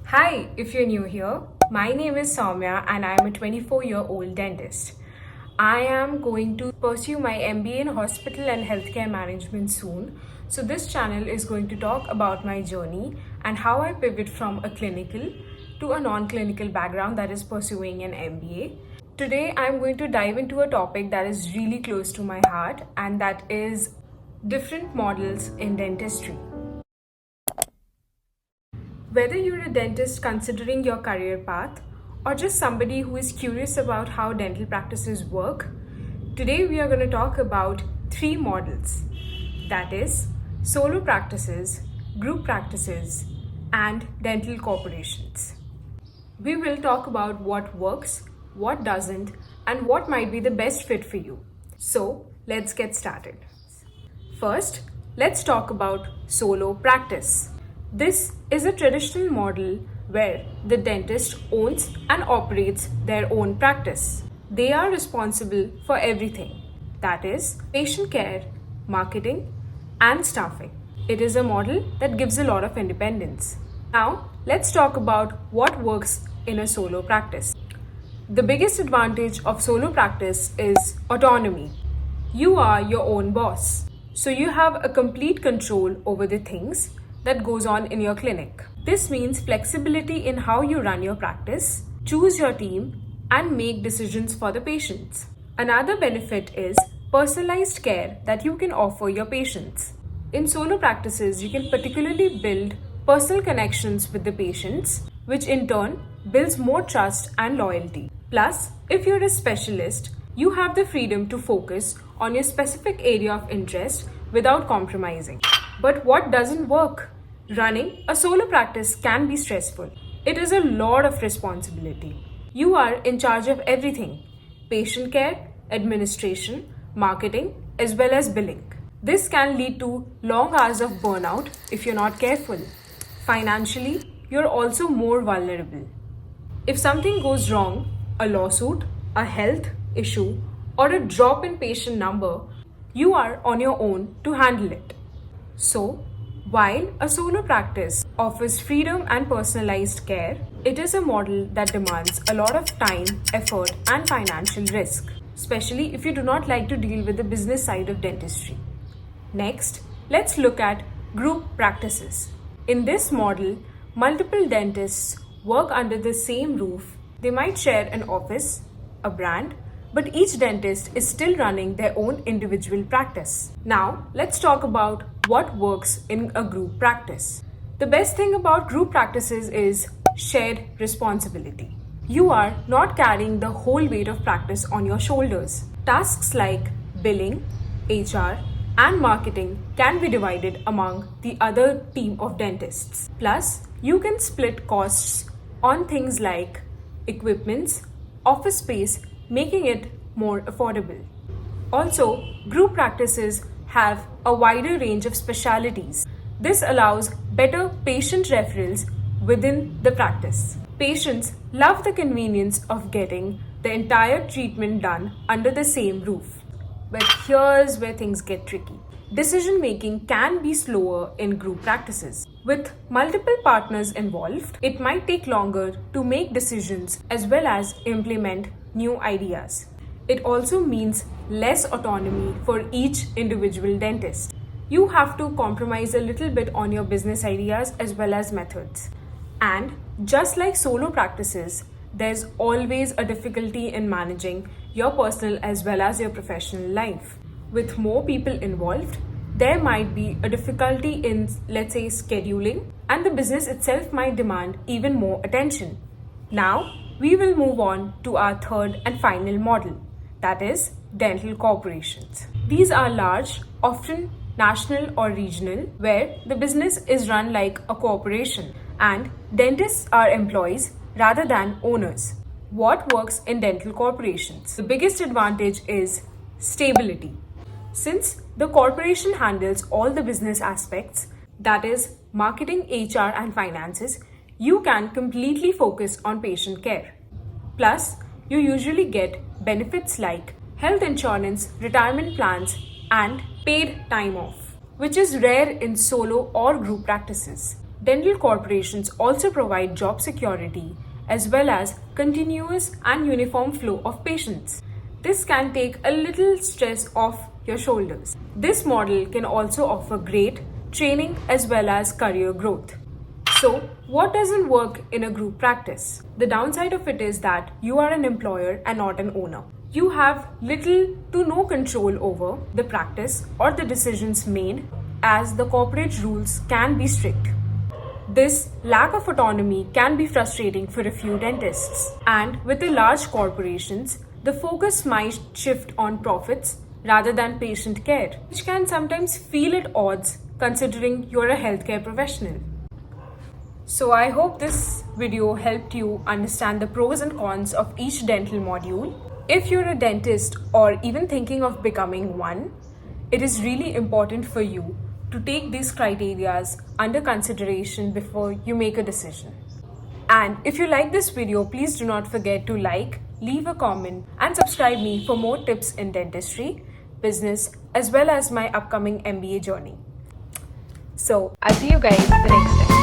Hi, if you're new here, my name is Soumya and I'm a 24-year-old dentist. I am going to pursue my MBA in Hospital and Healthcare Management soon. So, this channel is going to talk about my journey and how I pivot from a clinical to a non clinical background that is pursuing an MBA. Today, I'm going to dive into a topic that is really close to my heart, and that is different models in dentistry. Whether you're a dentist considering your career path or just somebody who is curious about how dental practices work, today we are going to talk about three models, that is, solo practices, group practices, and dental corporations. We will talk about what works, what doesn't, and what might be the best fit for you. So, let's get started. First, let's talk about solo practice. This is a traditional model where the dentist owns and operates their own practice. They are responsible for everything, that is, patient care, marketing, and staffing. It is a model that gives a lot of independence. Now, let's talk about what works in a solo practice. The biggest advantage of solo practice is autonomy. You are your own boss, so you have a complete control over the things that goes on in your clinic. This means flexibility in how you run your practice, choose your team, and make decisions for the patients. Another benefit is personalized care that you can offer your patients. In solo practices, you can particularly build personal connections with the patients, which in turn builds more trust and loyalty. Plus, if you're a specialist, you have the freedom to focus on your specific area of interest without compromising. But what doesn't work? Running a solo practice can be stressful. It is a lot of responsibility. You are in charge of everything: patient care, administration, marketing, as well as billing. This can lead to long hours of burnout if you're not careful. Financially, you're also more vulnerable. If something goes wrong, a lawsuit, a health issue, or a drop in patient number, you are on your own to handle it. So, while a solo practice offers freedom and personalized care, it is a model that demands a lot of time, effort, and financial risk, especially if you do not like to deal with the business side of dentistry. Next, let's look at group practices. In this model, multiple dentists work under the same roof. They might share an office, a brand, but each dentist is still running their own individual practice. Now, let's talk about what works in a group practice. The best thing about group practices is shared responsibility. You are not carrying the whole weight of practice on your shoulders. Tasks like billing, HR, and marketing can be divided among the other team of dentists. Plus, you can split costs on things like equipments, office space, making it more affordable. Also, group practices have a wider range of specialities. This allows better patient referrals within the practice. Patients love the convenience of getting the entire treatment done under the same roof. But here's where things get tricky. Decision making can be slower in group practices. With multiple partners involved, it might take longer to make decisions as well as implement new ideas. It also means less autonomy for each individual dentist. You have to compromise a little bit on your business ideas as well as methods. And just like solo practices, there's always a difficulty in managing your personal as well as your professional life. With more people involved, there might be a difficulty in, let's say, scheduling, and the business itself might demand even more attention. Now, we will move on to our third and final model, that is, dental corporations. These are large, often national or regional, where the business is run like a corporation and dentists are employees rather than owners. What works in dental corporations? The biggest advantage is stability. Since the corporation handles all the business aspects, that is, marketing, HR, and finances, you can completely focus on patient care. Plus, you usually get benefits like health insurance, retirement plans, and paid time off, which is rare in solo or group practices. Dental corporations also provide job security as well as continuous and uniform flow of patients. This can take a little stress off your shoulders. This model can also offer great training as well as career growth. So, what doesn't work in a group practice? The downside of it is that you are an employer and not an owner. You have little to no control over the practice or the decisions made, as the corporate rules can be strict. This lack of autonomy can be frustrating for a few dentists. And with the large corporations, the focus might shift on profits rather than patient care, which can sometimes feel at odds considering you're a healthcare professional. So I hope this video helped you understand the pros and cons of each dental module. If you're a dentist or even thinking of becoming one, it is really important for you to take these criteria under consideration before you make a decision. And if you like this video, please do not forget to like, leave a comment and subscribe me for more tips in dentistry, business, as well as my upcoming MBA journey. So I'll see you guys the next time.